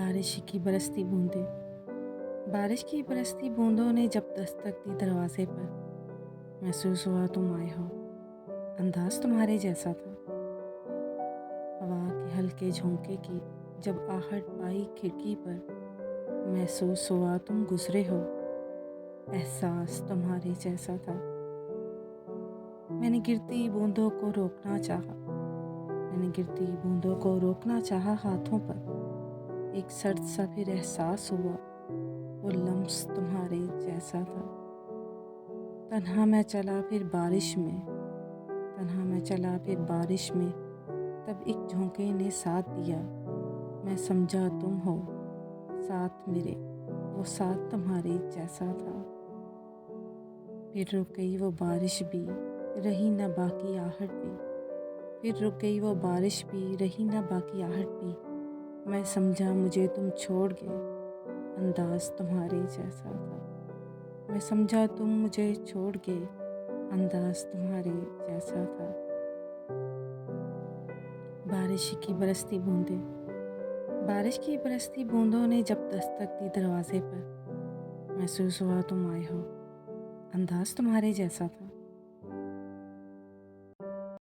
बारिश की बरसती बूंदें। बारिश की बरसती बूंदों ने जब दस्तक दी दरवाजे पर, महसूस हुआ तुम आए हो। अंदाज तुम्हारे जैसा था। हवा के हल्के झोंके की जब आहट पाई खिड़की पर, महसूस हुआ तुम गुजरे हो। एहसास तुम्हारे जैसा था। मैंने गिरती बूंदों को रोकना चाहा। मैंने गिरती बूंदों को रोकना चाहा हाथों पर। एक सर्द सा फिर एहसास हुआ, वो लम्स तुम्हारे जैसा था। तन्हा मैं चला फिर बारिश में, तन्हा मैं चला फिर बारिश में। तब एक झोंके ने साथ दिया, मैं समझा तुम हो साथ मेरे। वो साथ तुम्हारे जैसा था। फिर रुक गई वो बारिश भी, रही न बाकी आहट भी। फिर रुक गई वो बारिश भी, रही न बाकी आहट भी। मैं समझा मुझे तुम छोड़ गए, अंदाज तुम्हारे जैसा था। मैं समझा तुम मुझे छोड़ गए, अंदाज तुम्हारे जैसा था। बारिश की बरसती बूंदें। बारिश की बरसती बूंदों ने जब दस्तक दी दरवाजे पर, महसूस हुआ तुम आए हो। अंदाज तुम्हारे जैसा था।